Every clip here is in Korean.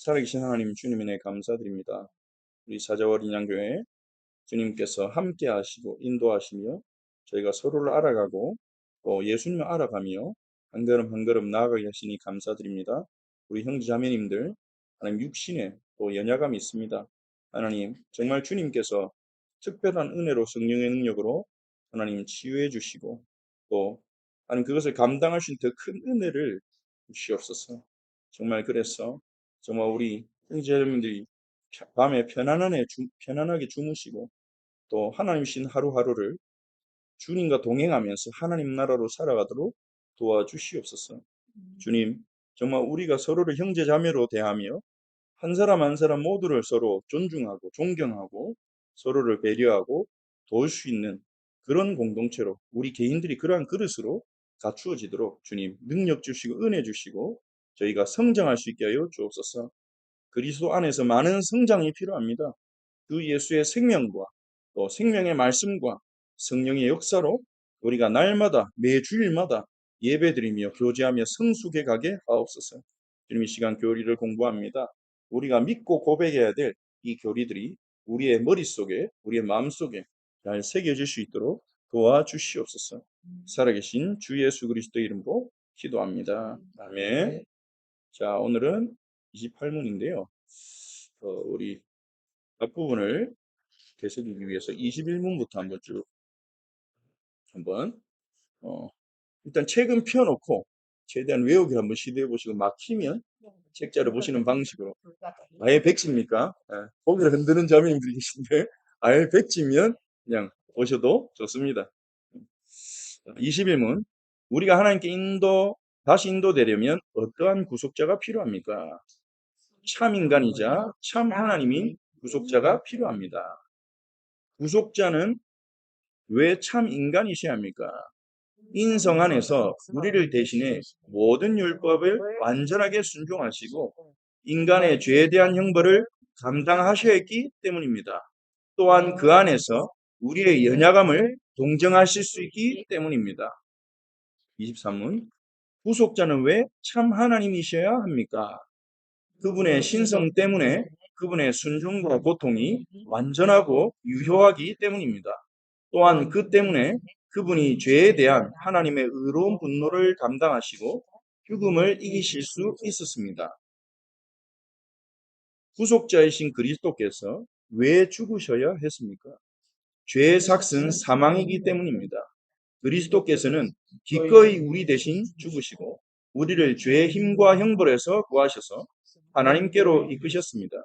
살아계신 하나님 주님의 은혜 감사드립니다. 우리 사자월 인양교회 주님께서 함께 하시고 인도하시며 저희가 서로를 알아가고 또 예수님을 알아가며 한 걸음 한 걸음 나아가게 하시니 감사드립니다. 우리 형제 자매님들 하나님 육신에 또 연약함이 있습니다. 하나님 정말 주님께서 특별한 은혜로 성령의 능력으로 하나님 치유해 주시고 또 하나님 그것을 감당할 수 있는 더 큰 은혜를 주시옵소서. 정말 그래서 정말 우리 형제자매님들이 밤에 편안하게 주무시고 또 하나님 신 하루하루를 주님과 동행하면서 하나님 나라로 살아가도록 도와주시옵소서. 주님, 정말 우리가 서로를 형제자매로 대하며 한 사람 한 사람 모두를 서로 존중하고 존경하고 서로를 배려하고 도울 수 있는 그런 공동체로 우리 개인들이 그러한 그릇으로 갖추어지도록 주님 능력 주시고 은혜 주시고 저희가 성장할 수 있게 하여 주옵소서. 그리스도 안에서 많은 성장이 필요합니다. 그 예수의 생명과 또 생명의 말씀과 성령의 역사로 우리가 날마다 매주일마다 예배드리며 교제하며 성숙해 가게 하옵소서. 주님 이 시간 교리를 공부합니다. 우리가 믿고 고백해야 될 이 교리들이 우리의 머릿속에 우리의 마음속에 잘 새겨질 수 있도록 도와주시옵소서. 살아계신 주 예수 그리스도 이름으로 기도합니다. 아멘. 자, 오늘은 28문인데요. 우리 앞부분을 되새기기 위해서 21문부터 한번 쭉 한번 일단 책은 펴놓고 최대한 외우기 한번 시도해 보시고 막히면 책자를 보시는 방식으로 아예 백지입니까? 고개를 흔드는 자매님들이 계신데 아예 백지면 그냥 보셔도 좋습니다. 21문 우리가 하나님께 다시 인도되려면 어떠한 구속자가 필요합니까? 참 인간이자 참 하나님인 구속자가 필요합니다. 구속자는 왜 참 인간이셔야 합니까? 인성 안에서 우리를 대신해 모든 율법을 완전하게 순종하시고 인간의 죄에 대한 형벌을 감당하셔야 했기 때문입니다. 또한 그 안에서 우리의 연약함을 동정하실 수 있기 때문입니다. 23문 구속자는 왜 참 하나님이셔야 합니까? 그분의 신성 때문에 그분의 순종과 고통이 완전하고 유효하기 때문입니다. 또한 그 때문에 그분이 죄에 대한 하나님의 의로운 분노를 감당하시고 죽음을 이기실 수 있었습니다. 구속자이신 그리스도께서 왜 죽으셔야 했습니까? 죄의 삭은 사망이기 때문입니다. 그리스도께서는 기꺼이 우리 대신 죽으시고 우리를 죄의 힘과 형벌에서 구하셔서 하나님께로 이끄셨습니다.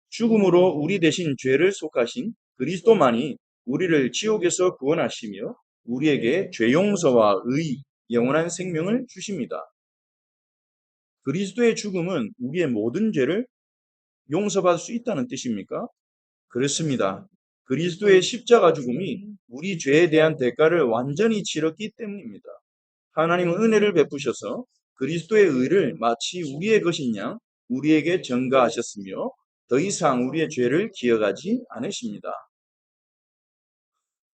죽음으로 우리 대신 죄를 속하신 그리스도만이 우리를 지옥에서 구원하시며 우리에게 죄 용서와 의, 영원한 생명을 주십니다. 그리스도의 죽음은 우리의 모든 죄를 용서받을 수 있다는 뜻입니까? 그렇습니다. 그리스도의 십자가 죽음이 우리 죄에 대한 대가를 완전히 치렀기 때문입니다. 하나님은 은혜를 베푸셔서 그리스도의 의를 마치 우리의 것인 양 우리에게 전가하셨으며 더 이상 우리의 죄를 기억하지 않으십니다.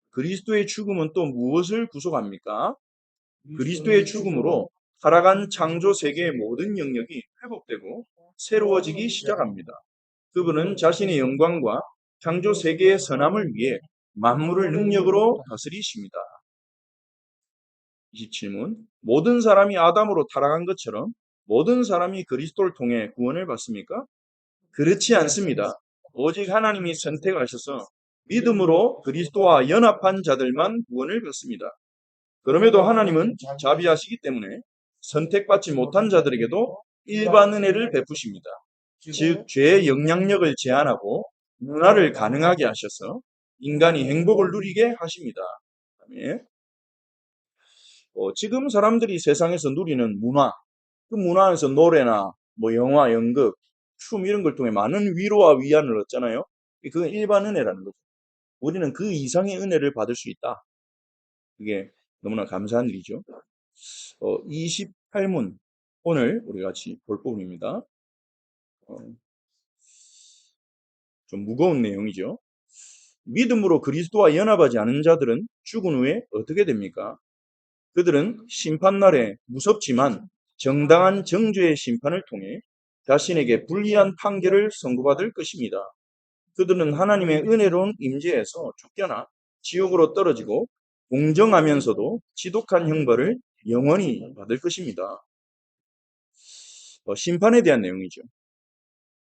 그리스도의 죽음은 또 무엇을 구속합니까? 그리스도의 죽음으로 타락한 창조 세계의 모든 영역이 회복되고 새로워지기 시작합니다. 그분은 자신의 영광과 창조 세계의 선함을 위해 만물을 능력으로 다스리십니다. 27문 모든 사람이 아담으로 타락한 것처럼 모든 사람이 그리스도를 통해 구원을 받습니까? 그렇지 않습니다. 오직 하나님이 선택하셔서 믿음으로 그리스도와 연합한 자들만 구원을 받습니다. 그럼에도 하나님은 자비하시기 때문에 선택받지 못한 자들에게도 일반 은혜를 베푸십니다. 즉 죄의 영향력을 제한하고 문화를 가능하게 하셔서 인간이 행복을 누리게 하십니다. 지금 사람들이 세상에서 누리는 문화, 그 문화 안에서 노래나 뭐 영화, 연극, 춤 이런 걸 통해 많은 위로와 위안을 얻잖아요. 그건 일반 은혜라는 거죠. 우리는 그 이상의 은혜를 받을 수 있다. 그게 너무나 감사한 일이죠. 28문 오늘 우리 같이 볼 부분입니다. 좀 무거운 내용이죠. 믿음으로 그리스도와 연합하지 않은 자들은 죽은 후에 어떻게 됩니까? 그들은 심판날에 무섭지만 정당한 정죄의 심판을 통해 자신에게 불리한 판결을 선고받을 것입니다. 그들은 하나님의 은혜로운 임재에서 쫓겨나 지옥으로 떨어지고 공정하면서도 지독한 형벌을 영원히 받을 것입니다. 심판에 대한 내용이죠.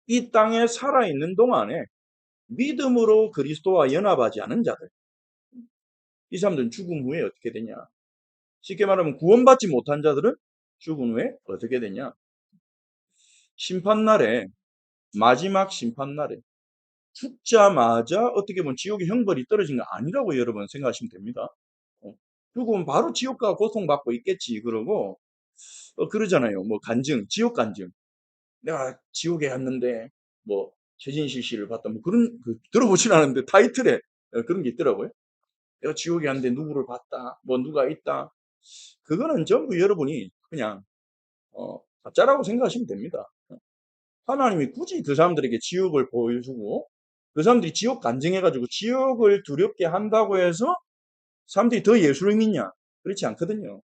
이 땅에 살아있는 동안에 믿음으로 그리스도와 연합하지 않은 자들, 이 사람들은 죽음 후에 어떻게 되냐? 쉽게 말하면 구원받지 못한 자들은 죽은 후에 어떻게 되냐? 심판날에, 마지막 심판날에 죽자마자 어떻게 보면 지옥의 형벌이 떨어진 거 아니라고 여러분 생각하시면 됩니다. 죽으면 바로 지옥가 고통받고 있겠지 그러고 그러잖아요. 뭐 간증, 지옥 간증. 내가 지옥에 갔는데 뭐 최진실 씨를 봤다. 뭐 그런 들어보진 않았는데 타이틀에 그런 게 있더라고요. 내가 지옥에 갔는데 누구를 봤다. 뭐 누가 있다. 그거는 전부 여러분이 그냥 가짜라고 생각하시면 됩니다. 하나님이 굳이 그 사람들에게 지옥을 보여주고 그 사람들이 지옥 간증해가지고 지옥을 두렵게 한다고 해서 사람들이 더 예수를 믿냐? 그렇지 않거든요.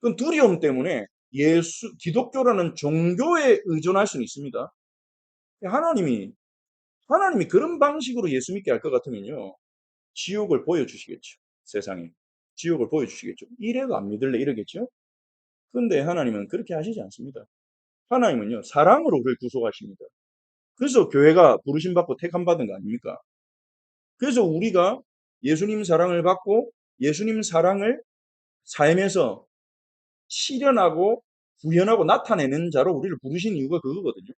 그건 두려움 때문에 기독교라는 종교에 의존할 수는 있습니다. 하나님이 그런 방식으로 예수 믿게 할 것 같으면요. 지옥을 보여주시겠죠. 세상에. 지옥을 보여주시겠죠. 이래도 안 믿을래 이러겠죠. 근데 하나님은 그렇게 하시지 않습니다. 하나님은요. 사랑으로 그를 구속하십니다. 그래서 교회가 부르심 받고 택함 받은 거 아닙니까? 그래서 우리가 예수님 사랑을 받고 예수님 사랑을 삶에서 실현하고 구현하고 나타내는 자로 우리를 부르신 이유가 그거거든요.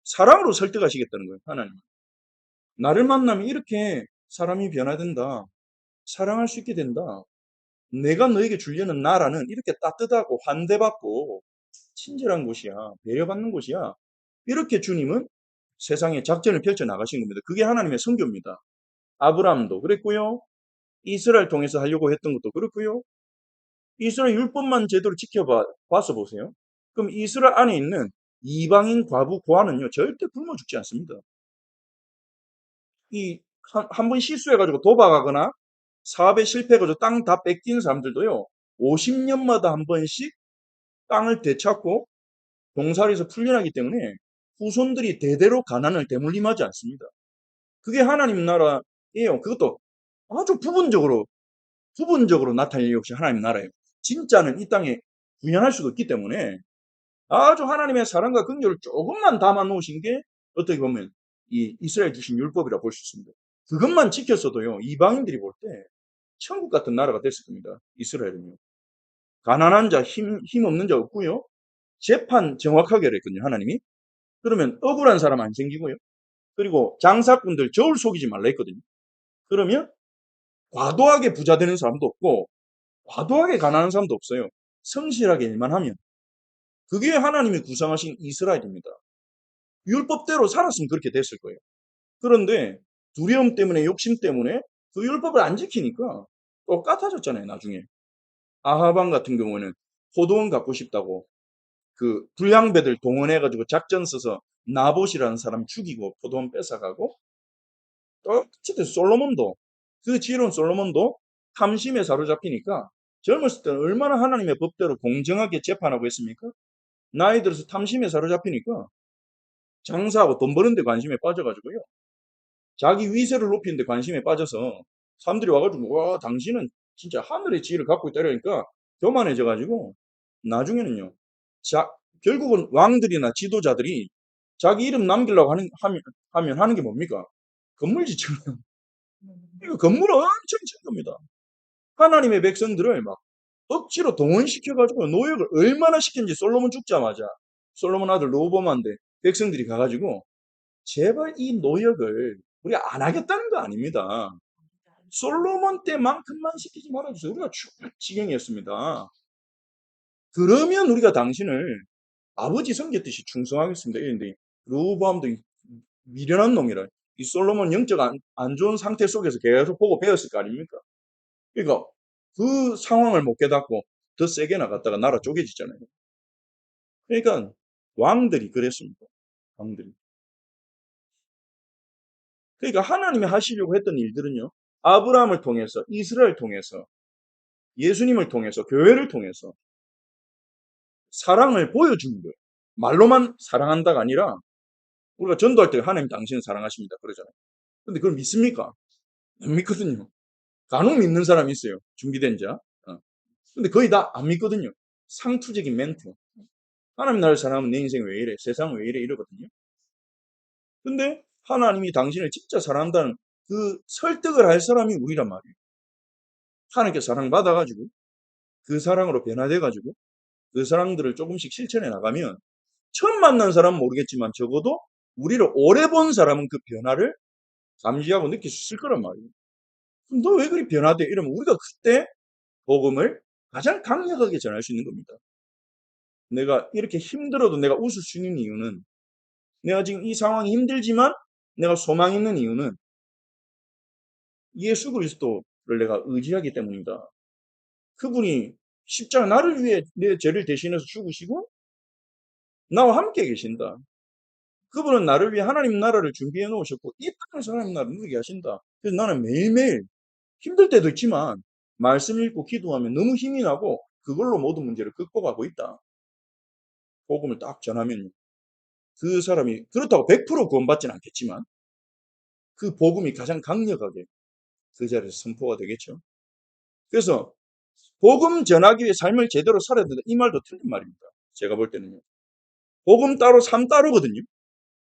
사랑으로 설득하시겠다는 거예요. 하나님. 나를 만나면 이렇게 사람이 변화된다. 사랑할 수 있게 된다. 내가 너에게 주려는 나라는 이렇게 따뜻하고 환대받고 친절한 곳이야. 배려받는 곳이야. 이렇게 주님은 세상에 작전을 펼쳐 나가신 겁니다. 그게 하나님의 선교입니다. 아브라함도 그랬고요. 이스라엘 통해서 하려고 했던 것도 그렇고요. 이스라엘 율법만 제대로 지켜봐서 보세요. 그럼 이스라엘 안에 있는 이방인 과부 고아는요 절대 굶어 죽지 않습니다. 한 번 실수해가지고 도박하거나 사업에 실패해가지고 땅 다 뺏긴 사람들도요 50년마다 한 번씩 땅을 되찾고 동살에서 풀려나기 때문에 후손들이 대대로 가난을 대물림하지 않습니다. 그게 하나님 나라예요. 그것도 아주 부분적으로 나타낼 역시 하나님 나라예요. 진짜는 이 땅에 구현할 수도 있기 때문에 아주 하나님의 사랑과 긍휼을 조금만 담아 놓으신 게 어떻게 보면 이 이스라엘 주신 율법이라 볼 수 있습니다. 그것만 지켰어도요 이방인들이 볼 때 천국 같은 나라가 됐을 겁니다. 이스라엘은요. 가난한 자, 힘 없는 자 없고요. 재판 정확하게 했거든요. 하나님이. 그러면 억울한 사람 안 생기고요. 그리고 장사꾼들 저울 속이지 말라 했거든요. 그러면 과도하게 부자 되는 사람도 없고 과도하게 가난한 사람도 없어요. 성실하게 일만 하면. 그게 하나님이 구상하신 이스라엘입니다. 율법대로 살았으면 그렇게 됐을 거예요. 그런데 두려움 때문에 욕심 때문에 그 율법을 안 지키니까 똑같아졌잖아요. 나중에. 아하방 같은 경우에는 포도원 갖고 싶다고 그 불량배들 동원해가지고 작전 써서 나봇이라는 사람 죽이고 포도원 뺏어가고 똑같이 솔로몬도 그 지혜로운 솔로몬도 탐심에 사로잡히니까 젊었을 때는 얼마나 하나님의 법대로 공정하게 재판하고 했습니까? 나이 들어서 탐심에 사로잡히니까 장사하고 돈 버는 데 관심에 빠져가지고요. 자기 위세를 높이는 데 관심에 빠져서 사람들이 와가지고 와 당신은 진짜 하늘의 지혜를 갖고 있다 이러니까 교만해져가지고 나중에는요. 결국은 왕들이나 지도자들이 자기 이름 남기려고 하면 하는 게 뭡니까? 건물 짓잖아요. 이거 건물을 엄청 친 겁니다. 하나님의 백성들을 막 억지로 동원시켜가지고 노역을 얼마나 시켰는지 솔로몬 죽자마자 솔로몬 아들 로보암한테 백성들이 가가지고 제발 이 노역을 우리가 안 하겠다는 거 아닙니다. 솔로몬 때만큼만 시키지 말아주세요. 우리가 죽을 지경이었습니다. 그러면 우리가 당신을 아버지 섬겼듯이 충성하겠습니다. 이랬는데 로보암도 미련한 놈이라 이 솔로몬 영적 안 좋은 상태 속에서 계속 보고 배웠을 거 아닙니까? 그러니까 그 상황을 못 깨닫고 더 세게 나갔다가 나라 쪼개지잖아요. 그러니까 왕들이 그랬습니다. 왕들이. 그러니까 하나님이 하시려고 했던 일들은요. 아브라함을 통해서 이스라엘 통해서 예수님을 통해서 교회를 통해서 사랑을 보여주는 거예요. 말로만 사랑한다가 아니라 우리가 전도할 때 하나님 당신을 사랑하십니다. 그러잖아요. 근데 그걸 믿습니까? 안 믿거든요. 간혹 믿는 사람이 있어요. 준비된 자. 근데 거의 다 안 믿거든요. 상투적인 멘트. 하나님 나를 사랑하면 내 인생 왜 이래? 세상 왜 이래? 이러거든요. 근데 하나님이 당신을 진짜 사랑한다는 그 설득을 할 사람이 우리란 말이에요. 하나님께 사랑받아가지고 그 사랑으로 변화돼가지고 그 사랑들을 조금씩 실천해 나가면 처음 만난 사람은 모르겠지만 적어도 우리를 오래 본 사람은 그 변화를 감지하고 느낄 수 있을 거란 말이에요. 그럼 너 왜 그리 변화돼? 이러면 우리가 그때 복음을 가장 강력하게 전할 수 있는 겁니다. 내가 이렇게 힘들어도 내가 웃을 수 있는 이유는 내가 지금 이 상황이 힘들지만 내가 소망 있는 이유는 예수 그리스도를 내가 의지하기 때문이다. 그분이 십자가 나를 위해 내 죄를 대신해서 죽으시고 나와 함께 계신다. 그분은 나를 위해 하나님 나라를 준비해 놓으셨고 이 땅에서 하나님 나라를 누리게 하신다. 그래서 나는 매일매일 힘들 때도 있지만 말씀 읽고 기도하면 너무 힘이 나고 그걸로 모든 문제를 극복하고 있다. 복음을 딱 전하면 그 사람이 그렇다고 100% 구원받지는 않겠지만 그 복음이 가장 강력하게 그 자리에서 선포가 되겠죠. 그래서 복음 전하기 위해 삶을 제대로 살아야 된다. 이 말도 틀린 말입니다. 제가 볼 때는요. 복음 따로 삶 따로거든요.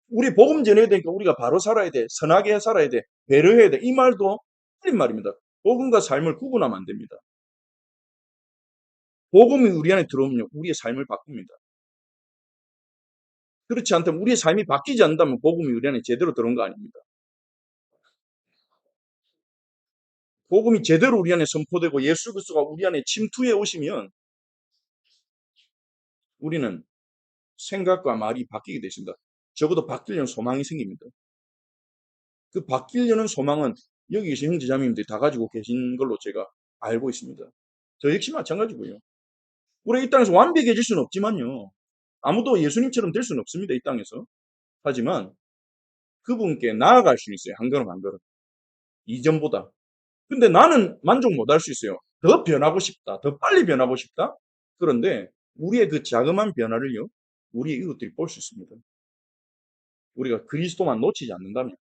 우리 복음 전해야 되니까 우리가 바로 살아야 돼. 선하게 살아야 돼. 배려해야 돼. 이 말도 틀린 말입니다. 복음과 삶을 구분하면 안 됩니다. 복음이 우리 안에 들어오면 우리의 삶을 바꿉니다. 그렇지 않다면 우리의 삶이 바뀌지 않는다면 복음이 우리 안에 제대로 들어온 거 아닙니다. 복음이 제대로 우리 안에 선포되고 예수 그리스도가 우리 안에 침투해 오시면 우리는 생각과 말이 바뀌게 되십니다. 적어도 바뀌려는 소망이 생깁니다. 그 바뀌려는 소망은 여기 계신 형제자매님들이 다 가지고 계신 걸로 제가 알고 있습니다. 저 역시 마찬가지고요. 우리 이 땅에서 완벽해질 수는 없지만요. 아무도 예수님처럼 될 수는 없습니다. 이 땅에서. 하지만 그분께 나아갈 수 있어요. 한 걸음 한 걸음. 이전보다. 근데 나는 만족 못할 수 있어요. 더 변하고 싶다. 더 빨리 변하고 싶다. 그런데 우리의 그 자그마한 변화를요. 우리의 이웃들이 볼 수 있습니다. 우리가 그리스도만 놓치지 않는다면.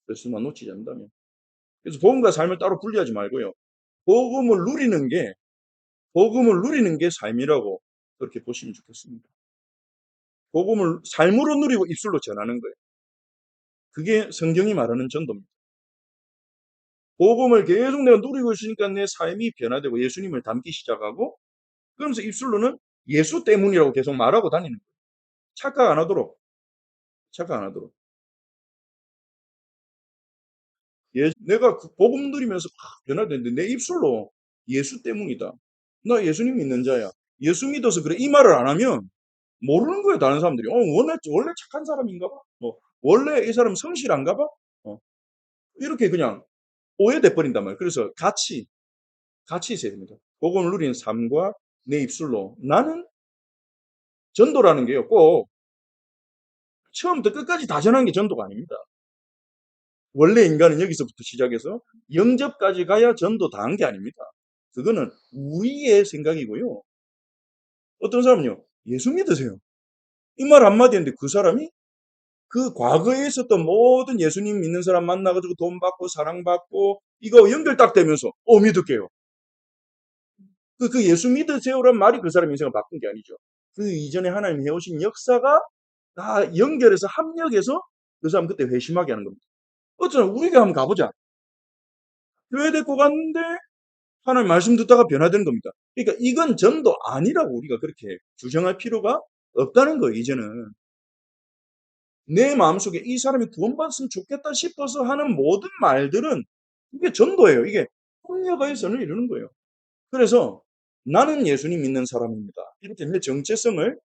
그리스도만 놓치지 않는다면. 그래서 복음과 삶을 따로 분리하지 말고요. 복음을 누리는 게 복음을 누리는 게 삶이라고 그렇게 보시면 좋겠습니다. 복음을 삶으로 누리고 입술로 전하는 거예요. 그게 성경이 말하는 전도입니다. 복음을 계속 내가 누리고 있으니까 내 삶이 변화되고 예수님을 닮기 시작하고 그러면서 입술로는 예수 때문이라고 계속 말하고 다니는 거예요. 착각 안 하도록. 착각 안 하도록. 내가 그 복음 누리면서 막 변화되는데 내 입술로 예수 때문이다. 나 예수님 믿는 자야. 예수 믿어서 그래. 이 말을 안 하면 모르는 거예요, 다른 사람들이. 원래 착한 사람인가 봐. 원래 이 사람 성실한가 봐. 어, 이렇게 그냥 오해돼 버린단 말이에요. 그래서 같이 있어야 됩니다. 복음을 누린 삶과 내 입술로. 나는 전도라는 게요, 꼭 처음부터 끝까지 다 전하는 게 전도가 아닙니다. 원래 인간은 여기서부터 시작해서 영접까지 가야 전도 다 한 게 아닙니다. 그거는 우리의 생각이고요. 어떤 사람은요, 예수 믿으세요. 이 말 한마디 했는데 그 사람이 그 과거에 있었던 모든 예수님 믿는 사람 만나가지고 돈 받고 사랑받고 이거 연결 딱 되면서 믿을게요. 그 예수 믿으세요란 말이 그 사람 인생을 바꾼 게 아니죠. 그 이전에 하나님 해오신 역사가 다 연결해서 합력해서 그 사람 그때 회심하게 하는 겁니다. 어쩌나 우리가 한번 가보자. 교회 데리고 갔는데 하나님 말씀 듣다가 변화되는 겁니다. 그러니까 이건 전도 아니라고 우리가 그렇게 주장할 필요가 없다는 거예요, 이제는. 내 마음속에 이 사람이 구원받았으면 좋겠다 싶어서 하는 모든 말들은 이게 전도예요. 이게 폭력의 선을 이루는 거예요. 그래서 나는 예수님 믿는 사람입니다. 이렇게 내 정체성을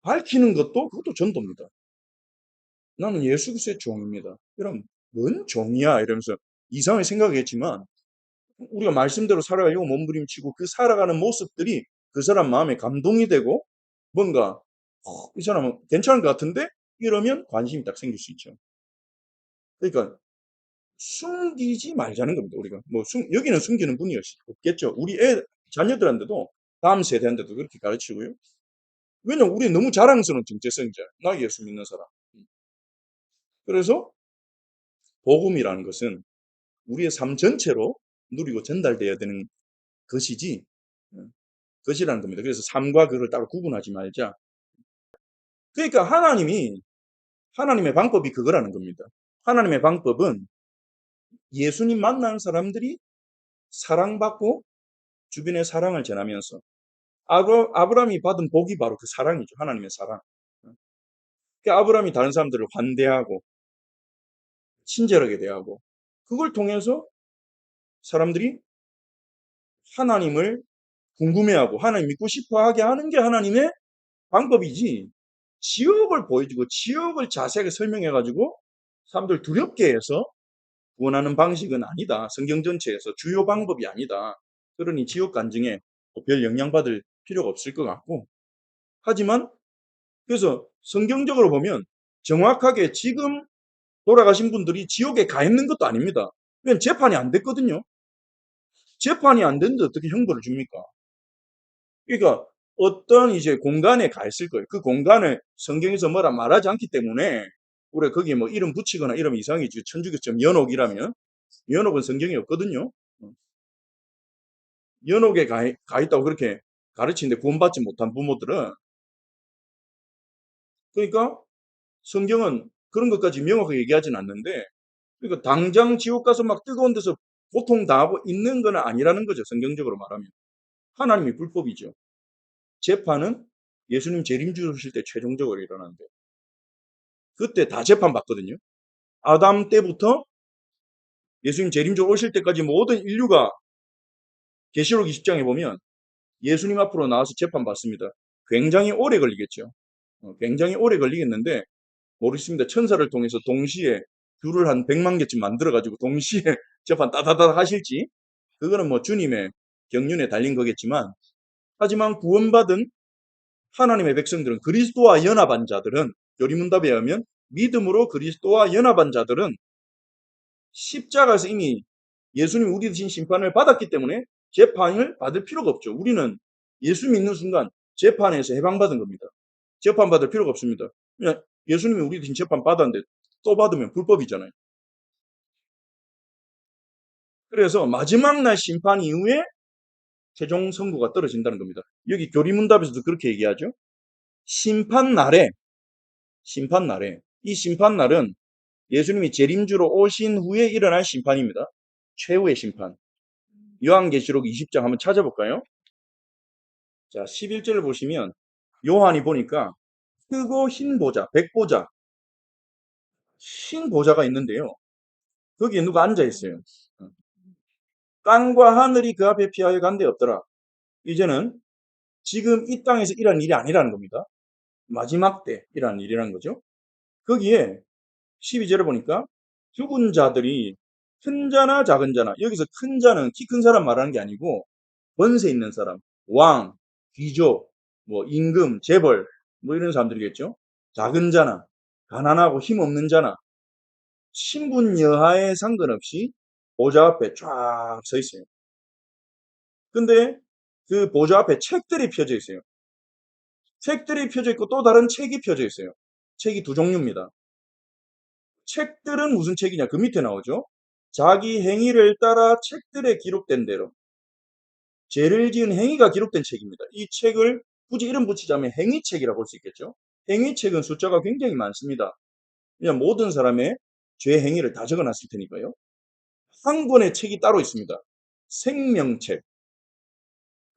밝히는 그것도 전도입니다. 나는 예수 그리스도의 종입니다. 그럼 뭔 종이야? 이러면서 이상하게 생각했지만 우리가 말씀대로 살아가려고 몸부림치고 그 살아가는 모습들이 그 사람 마음에 감동이 되고 뭔가 이 사람은 괜찮은 것 같은데 이러면 관심이 딱 생길 수 있죠. 그러니까 숨기지 말자는 겁니다. 우리가 여기는 숨기는 분이 없겠죠. 우리 자녀들한테도 다음 세대한테도 그렇게 가르치고요. 왜냐면 우리 너무 자랑스러운 정체성이잖아요. 나 예수 믿는 사람. 그래서 복음이라는 것은 우리의 삶 전체로 누리고 전달되어야 되는 것이지, 것이라는 겁니다. 그래서 삶과 그를 따로 구분하지 말자. 그러니까 하나님의 방법이 그거라는 겁니다. 하나님의 방법은 예수님 만난 사람들이 사랑받고 주변에 사랑을 전하면서 아브라함이 받은 복이 바로 그 사랑이죠. 하나님의 사랑. 그러니까 아브라함이 다른 사람들을 환대하고 친절하게 대하고 그걸 통해서 사람들이 하나님을 궁금해하고 하나님 믿고 싶어하게 하는 게 하나님의 방법이지, 지옥을 보여주고 지옥을 자세하게 설명해가지고 사람들 두렵게 해서 구원하는 방식은 아니다. 성경 전체에서 주요 방법이 아니다. 그러니 지옥 간증에 별 영향받을 필요가 없을 것 같고, 하지만 그래서 성경적으로 보면 정확하게 지금 돌아가신 분들이 지옥에 가 있는 것도 아닙니다. 왜냐면 재판이 안 됐거든요. 재판이 안 됐는데 어떻게 형벌을 줍니까? 그러니까 어떤 이제 공간에 가 있을 거예요. 그 공간을 성경에서 뭐라 말하지 않기 때문에 우리가 거기에 뭐 이름 붙이거나 이러면 이상이지. 천주교처럼 연옥이라면 연옥은 성경이 없거든요. 연옥에 가 있다고 그렇게 가르치는데 구원받지 못한 부모들은, 그러니까 성경은 그런 것까지 명확하게 얘기하진 않는데, 그러니까 당장 지옥 가서 막 뜨거운 데서 고통 당하고 있는 건 아니라는 거죠. 성경적으로 말하면. 하나님이 불법이죠. 재판은 예수님 재림주 오실 때 최종적으로 일어나는데 그때 다 재판받거든요. 아담 때부터 예수님 재림주 오실 때까지 모든 인류가 계시록 20장에 보면 예수님 앞으로 나와서 재판받습니다. 굉장히 오래 걸리겠죠. 굉장히 오래 걸리겠는데 모르겠습니다. 천사를 통해서 동시에 줄을 한 100만 개쯤 만들어가지고 동시에 재판 따다다다 하실지, 그거는 뭐 주님의 경륜에 달린 거겠지만, 하지만 구원받은 하나님의 백성들은, 그리스도와 연합한 자들은, 요리문답에 의하면 믿음으로 그리스도와 연합한 자들은 십자가에서 이미 예수님이 우리 대신 심판을 받았기 때문에 재판을 받을 필요가 없죠. 우리는 예수 믿는 순간 재판에서 해방받은 겁니다. 재판 받을 필요가 없습니다. 그냥 예수님이 우리 대신 재판 받았는데 또 받으면 불법이잖아요. 그래서 마지막 날 심판 이후에 최종 선고가 떨어진다는 겁니다. 여기 교리문답에서도 그렇게 얘기하죠. 심판 날에, 이 심판 날은 예수님이 재림주로 오신 후에 일어날 심판입니다. 최후의 심판. 요한계시록 20장 한번 찾아볼까요? 자, 11절을 보시면 요한이 보니까 크고 흰 보좌, 백보좌, 흰 보좌가 있는데요. 거기에 누가 앉아 있어요. 땅과 하늘이 그 앞에 피하여 간 데 없더라. 이제는 지금 이 땅에서 일어난 일이 아니라는 겁니다. 마지막 때 일어난 일이라는 거죠. 거기에 12절을 보니까 죽은 자들이 큰 자나 작은 자나, 여기서 큰 자는 키 큰 사람 말하는 게 아니고 권세 있는 사람, 왕, 귀족, 뭐 임금, 재벌, 뭐 이런 사람들이겠죠. 작은 자나 가난하고 힘없는 자나 신분 여하에 상관없이 보좌 앞에 쫙 서 있어요. 근데 그 보좌 앞에 책들이 펴져 있어요. 책들이 펴져 있고 또 다른 책이 펴져 있어요. 책이 두 종류입니다. 책들은 무슨 책이냐? 그 밑에 나오죠. 자기 행위를 따라 책들에 기록된 대로 죄를 지은 행위가 기록된 책입니다. 이 책을 굳이 이름 붙이자면 행위책이라고 볼 수 있겠죠. 행위책은 숫자가 굉장히 많습니다. 그냥 모든 사람의 죄 행위를 다 적어놨을 테니까요. 한 권의 책이 따로 있습니다. 생명책.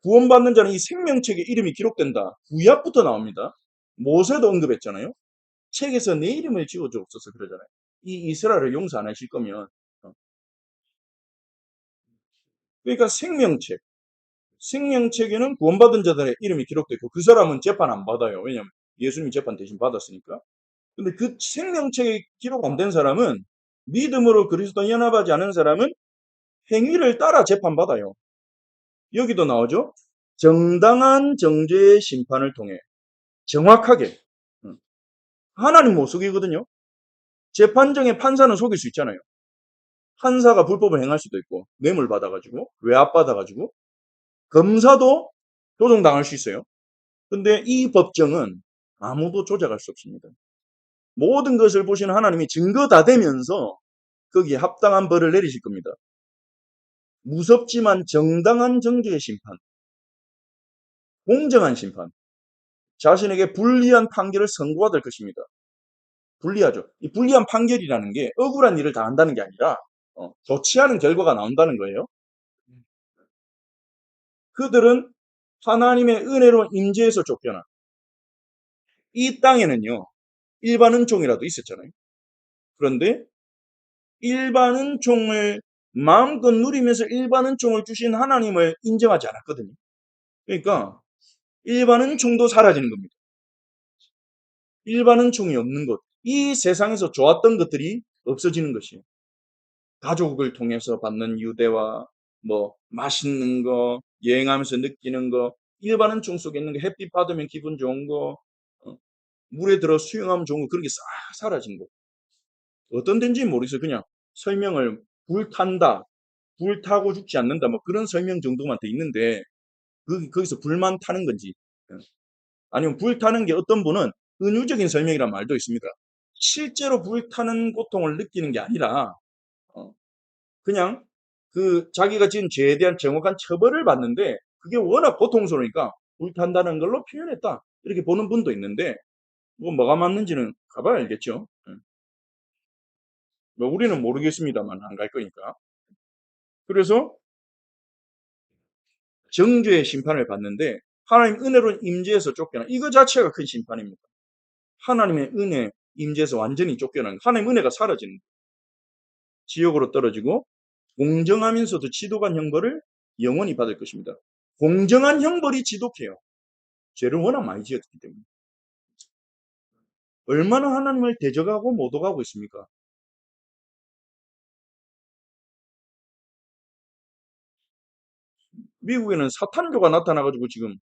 구원받는 자는 이 생명책에 이름이 기록된다. 구약부터 나옵니다. 모세도 언급했잖아요. 책에서 내 이름을 지어주옵소서 그러잖아요. 이 이스라엘을 용서 안 하실 거면. 그러니까 생명책. 생명책에는 구원받은 자들의 이름이 기록되어 있고 그 사람은 재판 안 받아요. 왜냐하면 예수님이 재판 대신 받았으니까. 근데 그 생명책에 기록 안 된 사람은, 믿음으로 그리스도와 연합하지 않은 사람은 행위를 따라 재판받아요. 여기도 나오죠. 정당한 정죄의 심판을 통해 정확하게. 하나님 못 속이거든요. 재판정의 판사는 속일 수 있잖아요. 판사가 불법을 행할 수도 있고 뇌물 받아가지고 외압 받아가지고 검사도 조종당할 수 있어요. 근데 이 법정은 아무도 조작할 수 없습니다. 모든 것을 보시는 하나님이 증거 다 되면서 거기에 합당한 벌을 내리실 겁니다. 무섭지만 정당한 정죄의 심판, 공정한 심판, 자신에게 불리한 판결을 선고받을 것입니다. 불리하죠. 이 불리한 판결이라는 게 억울한 일을 당한다는 게 아니라 좋지 않은 결과가 나온다는 거예요. 그들은 하나님의 은혜로 임재에서 쫓겨나. 이 땅에는요, 일반 은총이라도 있었잖아요. 그런데 일반 은총을 마음껏 누리면서 일반 은총을 주신 하나님을 인정하지 않았거든요. 그러니까 일반 은총도 사라지는 겁니다. 일반 은총이 없는 것. 이 세상에서 좋았던 것들이 없어지는 것이에요. 가족을 통해서 받는 유대와 뭐 맛있는 거, 여행하면서 느끼는 거, 일반 은총 속에 있는 거, 햇빛 받으면 기분 좋은 거, 물에 들어 수영하면 좋은 거, 그런 게 싹 사라진 거. 어떤 데인지 모르겠어요. 그냥 설명을 불탄다, 불타고 죽지 않는다, 뭐 그런 설명 정도만 돼 있는데, 거기서 불만 타는 건지, 아니면 불타는 게 어떤 분은 은유적인 설명이란 말도 있습니다. 실제로 불타는 고통을 느끼는 게 아니라, 어, 그냥 그 자기가 지은 죄에 대한 정확한 처벌을 받는데, 그게 워낙 고통스러우니까 불탄다는 걸로 표현했다. 이렇게 보는 분도 있는데, 뭐가 맞는지는 가봐야 알겠죠. 뭐 우리는 모르겠습니다만 안 갈 거니까. 그래서 정죄의 심판을 받는데 하나님 은혜로 임재에서 쫓겨나. 이거 자체가 큰 심판입니다. 하나님의 은혜 임재에서 완전히 쫓겨나는, 하나님 은혜가 사라지는, 지옥으로 떨어지고 공정하면서도 지독한 형벌을 영원히 받을 것입니다. 공정한 형벌이 지독해요. 죄를 워낙 많이 지었기 때문에. 얼마나 하나님을 대적하고 모독하고 있습니까? 미국에는 사탄교가 나타나가지고 지금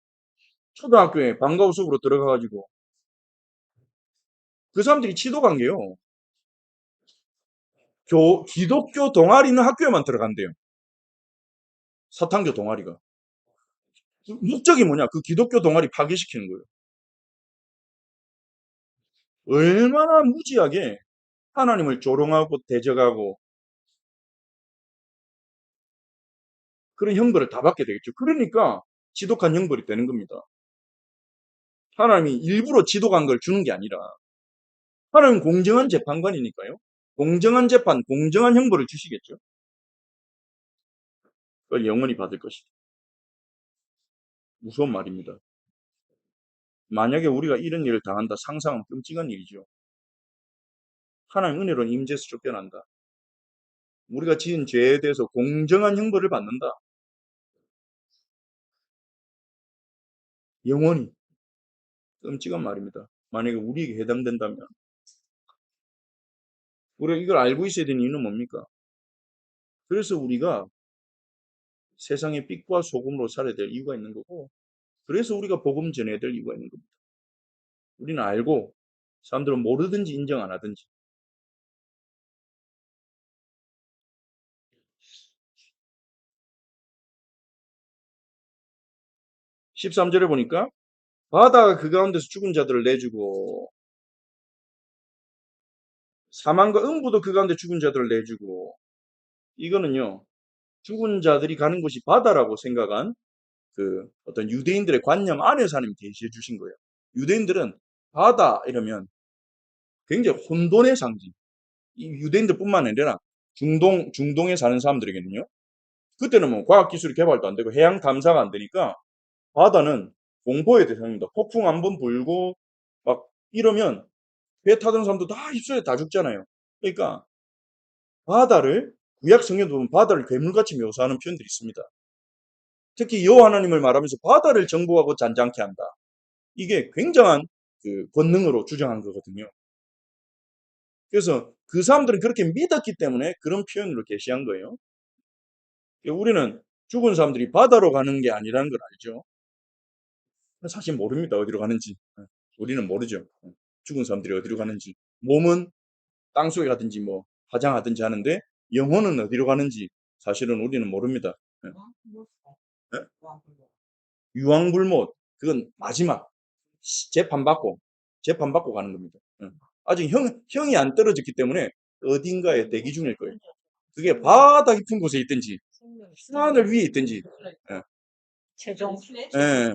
초등학교에 방과후 수업으로 들어가가지고 그 사람들이 지독한 게요. 기독교 동아리는 학교에만 들어간대요. 사탄교 동아리가. 목적이 뭐냐? 그 기독교 동아리 파괴시키는 거예요. 얼마나 무지하게 하나님을 조롱하고 대적하고 그런 형벌을 다 받게 되겠죠. 그러니까 지독한 형벌이 되는 겁니다. 하나님이 일부러 지독한 걸 주는 게 아니라 하나님은 공정한 재판관이니까요. 공정한 재판, 공정한 형벌을 주시겠죠. 그걸 영원히 받을 것이다. 무서운 말입니다. 만약에 우리가 이런 일을 당한다, 상상하면 끔찍한 일이죠. 하나님 은혜로 임재에서 쫓겨난다. 우리가 지은 죄에 대해서 공정한 형벌을 받는다. 영원히. 끔찍한 말입니다. 만약에 우리에게 해당된다면. 우리가 이걸 알고 있어야 되는 이유는 뭡니까? 그래서 우리가 세상의 빛과 소금으로 살아야 될 이유가 있는 거고, 그래서 우리가 복음 전해야 될 이유가 있는 겁니다. 우리는 알고, 사람들은 모르든지 인정 안 하든지. 13절에 보니까 바다가 그 가운데서 죽은 자들을 내주고 사망과 음부도 그 가운데 죽은 자들을 내주고, 이거는요 죽은 자들이 가는 곳이 바다라고 생각한 그 어떤 유대인들의 관념 안에서 하나님이 계시해 주신 거예요. 유대인들은 바다 이러면 굉장히 혼돈의 상징. 이 유대인들뿐만 아니라 중동에 사는 사람들에게는요. 그때는 뭐 과학기술이 개발도 안 되고 해양 탐사가 안 되니까 바다는 공포의 대상입니다. 폭풍 한 번 불고 막 이러면 배 타던 사람도 다 입술에 다 죽잖아요. 그러니까 바다를, 구약 성경에 보면 바다를 괴물같이 묘사하는 표현들이 있습니다. 특히 여호와 하나님을 말하면서 바다를 정복하고 잔잔케 한다. 이게 굉장한 그 권능으로 주장한 거거든요. 그래서 그 사람들은 그렇게 믿었기 때문에 그런 표현으로 계시한 거예요. 우리는 죽은 사람들이 바다로 가는 게 아니라는 걸 알죠. 사실 모릅니다. 어디로 가는지. 우리는 모르죠. 죽은 사람들이 어디로 가는지. 몸은 땅속에 가든지 뭐 화장하든지 하는데 영혼은 어디로 가는지 사실은 우리는 모릅니다. 예. 예? 유황불못. 그건 마지막. 재판받고 가는 겁니다. 아직 형이 안 떨어졌기 때문에 어딘가에 대기 중일 거예요. 그게 바다 깊은 곳에 있든지, 하늘 위에 있든지, 예, 최종. 예,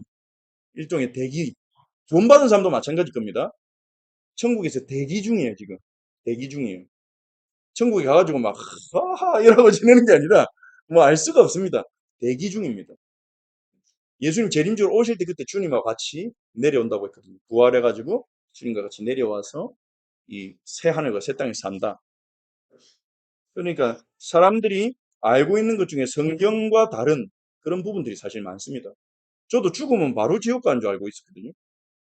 일종의 대기. 구원 받은 사람도 마찬가지일 겁니다. 천국에서 대기 중이에요, 지금. 대기 중이에요. 천국에 가가지고 막, 하하, 이러고 지내는 게 아니라, 뭐 알 수가 없습니다. 대기 중입니다. 예수님 재림적으로 오실 때 그때 주님과 같이 내려온다고 했거든요. 부활해가지고 주님과 같이 내려와서 이 새 하늘과 새 땅에 산다. 그러니까 사람들이 알고 있는 것 중에 성경과 다른 그런 부분들이 사실 많습니다. 저도 죽으면 바로 지옥 가는 줄 알고 있었거든요.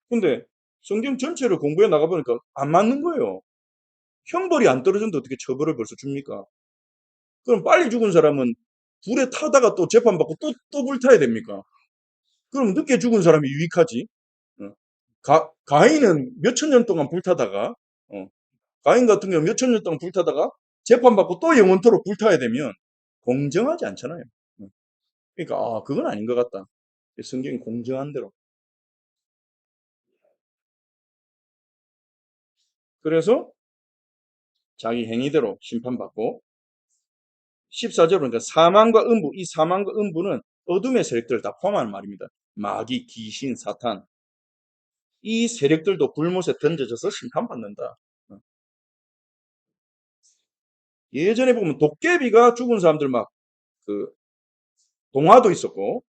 근데 성경 전체를 공부해 나가보니까 안 맞는 거예요. 형벌이 안 떨어졌는데 어떻게 처벌을 벌써 줍니까? 그럼 빨리 죽은 사람은 불에 타다가 또 재판받고 또 불타야 됩니까? 그럼 늦게 죽은 사람이 유익하지? 어. 가인은 몇천 년 동안 불타다가, 가인 같은 경우 몇천 년 동안 불타다가 재판받고 또 영원토록 불타야 되면 공정하지 않잖아요. 그러니까, 그건 아닌 것 같다. 성경이 공정한 대로. 그래서 자기 행위대로 심판받고, 14절 그러니까 사망과 음부, 이 사망과 음부는 어둠의 세력들을 다 포함하는 말입니다. 마귀, 귀신, 사탄. 이 세력들도 불못에 던져져서 심판받는다. 예전에 보면 도깨비가 죽은 사람들 막 그 동화도 있었고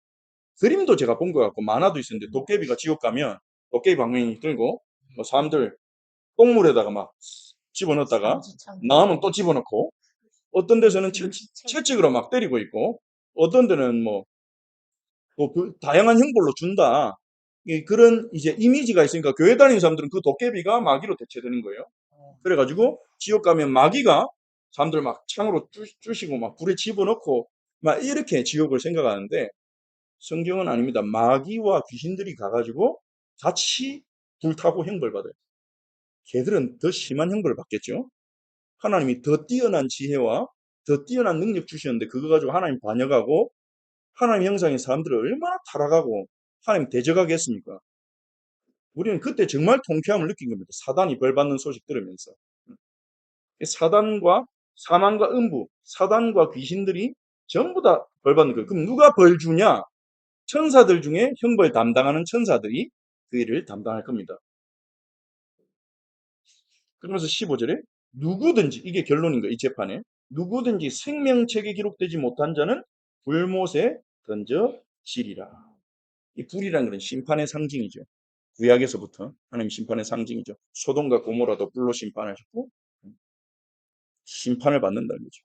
그림도 제가 본 것 같고 만화도 있었는데 도깨비가 지옥 가면 도깨비 방망이 들고 뭐 사람들 똥물에다가 막 집어넣었다가 나오면 또 집어넣고 어떤 데서는 채찍으로 막 때리고 있고 어떤 데는 뭐 다양한 형벌로 준다. 그런 이제 이미지가 있으니까 교회 다니는 사람들은 그 도깨비가 마귀로 대체되는 거예요. 그래가지고 지옥 가면 마귀가 사람들 막 창으로 쑤시고 막 불에 집어넣고 막 이렇게 지옥을 생각하는데 성경은 아닙니다. 마귀와 귀신들이 가가지고 같이 불타고 형벌 받아요. 걔들은 더 심한 형벌을 받겠죠. 하나님이 더 뛰어난 지혜와 더 뛰어난 능력 주셨는데 그거 가지고 하나님 반역하고 하나님 형상의 사람들을 얼마나 타락하고 하나님 대적하겠습니까? 우리는 그때 정말 통쾌함을 느낀 겁니다. 사단이 벌 받는 소식 들으면서. 사단과 사망과 음부, 사단과 귀신들이 전부 다 벌 받는 거예요. 그럼 누가 벌 주냐? 천사들 중에 형벌 담당하는 천사들이 그 일을 담당할 겁니다. 그러면서 15절에 누구든지, 이게 결론인 거예요. 이 재판에. 누구든지 생명책에 기록되지 못한 자는 불못에 던져지리라. 이 불이라는 건 심판의 상징이죠. 구약에서부터 하나님 심판의 상징이죠. 소돔과 고모라도 불로 심판하셨고 심판을 받는다는 거죠.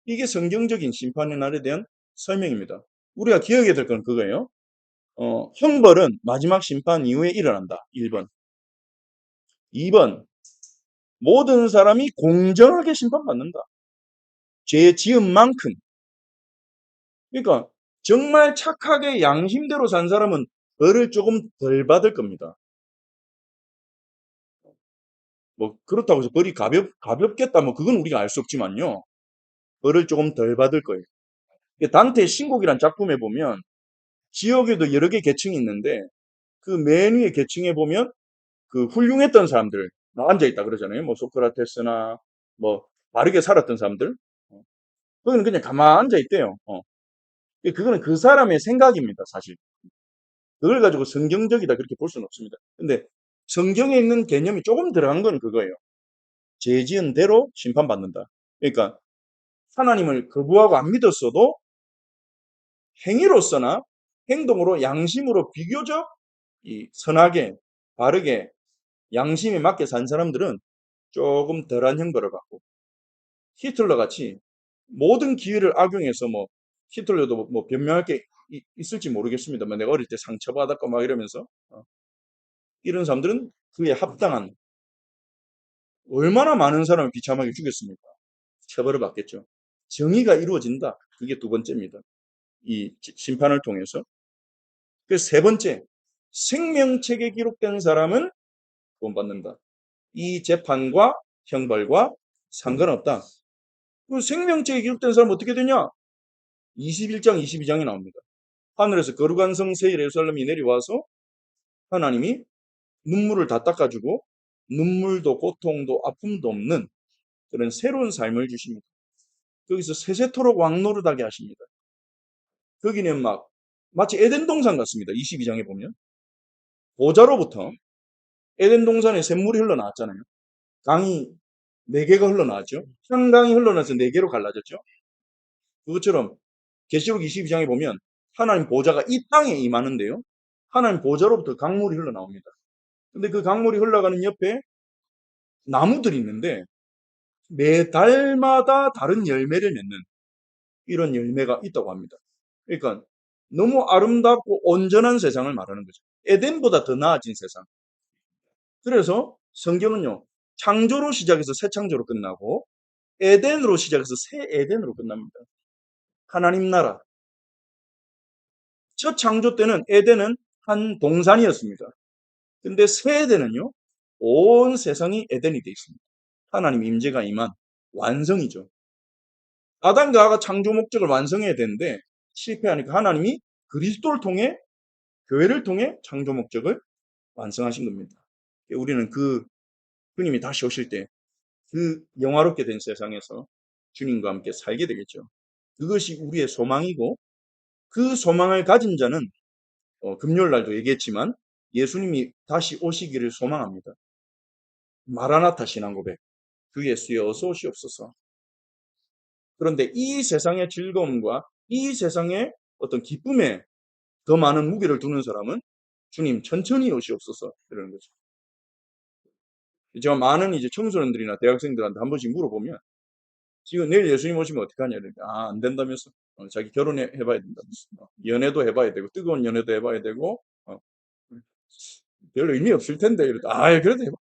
이게 성경적인 심판의 날에 대한 설명입니다. 우리가 기억해야 될 건 그거예요. 형벌은 마지막 심판 이후에 일어난다. 1번. 2번. 모든 사람이 공정하게 심판받는다. 죄 지은 만큼. 그러니까 정말 착하게 양심대로 산 사람은 벌을 조금 덜 받을 겁니다. 뭐 그렇다고 해서 벌이 가볍겠다 뭐 그건 우리가 알 수 없지만요. 벌을 조금 덜 받을 거예요. 단테의 신곡이란 작품에 보면 지옥에도 여러 개 계층이 있는데 그 맨 위에 계층에 보면 그 훌륭했던 사람들 앉아 있다 그러잖아요. 뭐 소크라테스나 뭐 바르게 살았던 사람들. 거기는 그냥 가만 앉아 있대요. 그거는 그 사람의 생각입니다, 사실. 그걸 가지고 성경적이다 그렇게 볼 수는 없습니다. 근데 성경에 있는 개념이 조금 들어간 건 그거예요. 죄 지은 대로 심판받는다. 그러니까 하나님을 거부하고 안 믿었어도 행위로서나 행동으로 양심으로 비교적 선하게 바르게 양심에 맞게 산 사람들은 조금 덜한 형벌을 받고 히틀러 같이 모든 기회를 악용해서 뭐 히틀러도 뭐 변명할 게 있을지 모르겠습니다만 내가 어릴 때 상처받았고 막 이러면서 이런 사람들은 그에 합당한 얼마나 많은 사람을 비참하게 죽였습니까? 처벌을 받겠죠. 정의가 이루어진다. 그게 두 번째입니다. 이 심판을 통해서. 그래서 세 번째, 생명책에 기록된 사람은 구원받는다. 이 재판과 형벌과 상관없다. 그 생명책에 기록된 사람은 어떻게 되냐? 21장, 22장이 나옵니다. 하늘에서 거룩한 성 새 예루살렘이 내려와서 하나님이 눈물을 다 닦아주고 눈물도 고통도 아픔도 없는 그런 새로운 삶을 주십니다. 거기서 세세토록 왕노릇하게 하십니다. 거기는 막 마치 에덴 동산 같습니다. 22장에 보면 보자로부터 에덴 동산에 샘물이 흘러나왔잖아요. 강이 네 개가 흘러나왔죠. 한 강이 흘러나와서 네 개로 갈라졌죠. 그것처럼 계시록 22장에 보면 하나님 보좌가 이 땅에 임하는데요. 하나님 보좌로부터 강물이 흘러나옵니다. 근데 그 강물이 흘러가는 옆에 나무들이 있는데 매 달마다 다른 열매를 맺는 이런 열매가 있다고 합니다. 그러니까 너무 아름답고 온전한 세상을 말하는 거죠. 에덴보다 더 나아진 세상. 그래서 성경은요, 창조로 시작해서 새 창조로 끝나고 에덴으로 시작해서 새 에덴으로 끝납니다. 하나님 나라. 첫 창조 때는 에덴은 한 동산이었습니다. 근데 새 에덴은요, 온 세상이 에덴이 되어 있습니다. 하나님 임재가 임한 완성이죠. 아담과 하와가 창조 목적을 완성해야 되는데 실패하니까 하나님이 그리스도를 통해 교회를 통해 창조 목적을 완성하신 겁니다. 우리는 그 주님이 다시 오실 때 그 영화롭게 된 세상에서 주님과 함께 살게 되겠죠. 그것이 우리의 소망이고 그 소망을 가진 자는 금요일 날도 얘기했지만 예수님이 다시 오시기를 소망합니다. 마라나타 신앙 고백. 주 예수여 어서 오시옵소서. 그런데 이 세상의 즐거움과 이 세상의 어떤 기쁨에 더 많은 무게를 두는 사람은 주님 천천히 오시옵소서 이러는 거죠. 제가 많은 이제 청소년들이나 대학생들한테 한 번씩 물어보면 지금 내일 예수님 오시면 어떡하냐 이러니까 안 된다면서 자기 결혼해 봐야 된다면서 연애도 해봐야 되고 뜨거운 연애도 해봐야 되고 별로 의미 없을 텐데 이러다 그래도 해봐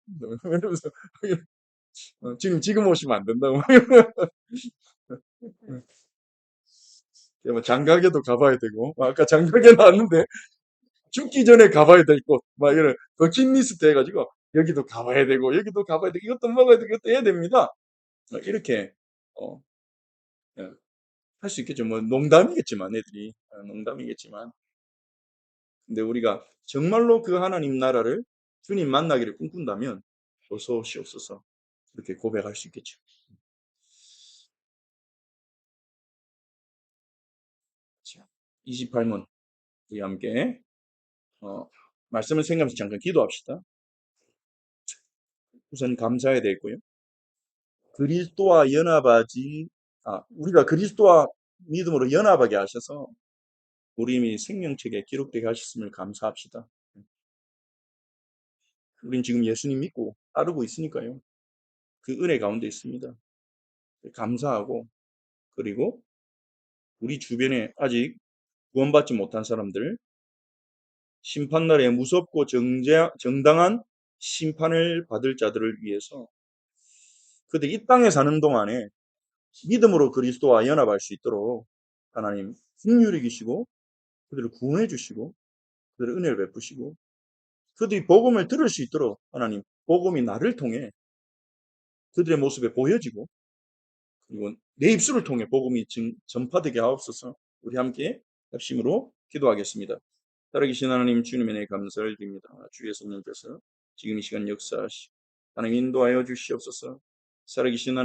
이러면서 지금 오시면 안 된다고 뭐 장가게도 가봐야 되고 아까 장가게 나왔는데 죽기 전에 가봐야 될 곳, 막 이런 버킷리스트 해가지고 여기도 가봐야 되고 여기도 가봐야 되고 이것도 먹어야 되고 이것도 해야 됩니다. 이렇게 어, 할 수 있겠죠. 뭐 농담이겠지만 애들이 농담이겠지만 근데 우리가 정말로 그 하나님 나라를 주님 만나기를 꿈꾼다면 어서 오시옵소서 이렇게 고백할 수 있겠죠. 28문 우리 함께 말씀을 생각하면서 잠깐 기도합시다. 우선 감사해야 되고요. 그리스도와 연합하지 우리가 그리스도와 믿음으로 연합하게 하셔서 우리 이미 생명책에 기록되게 하셨음을 감사합시다. 우린 지금 예수님 믿고 따르고 있으니까요. 그 은혜 가운데 있습니다. 감사하고 그리고 우리 주변에 아직 구원받지 못한 사람들 심판날에 무섭고 정당한 심판을 받을 자들을 위해서 그들이 이 땅에 사는 동안에 믿음으로 그리스도와 연합할 수 있도록 하나님 긍휼히 계시고 그들을 구원해 주시고 그들의 은혜를 베푸시고 그들이 복음을 들을 수 있도록 하나님 복음이 나를 통해 그들의 모습에 보여지고 그리고 내 입술을 통해 복음이 전파되게 하옵소서. 우리 함께 합심으로 기도하겠습니다. 살아계신 하나님 주님의 은혜 감사를 드립니다. 주 예수님께서 지금 이 시간 역사하시고 하나님 인도하여 주시옵소서. 살아계신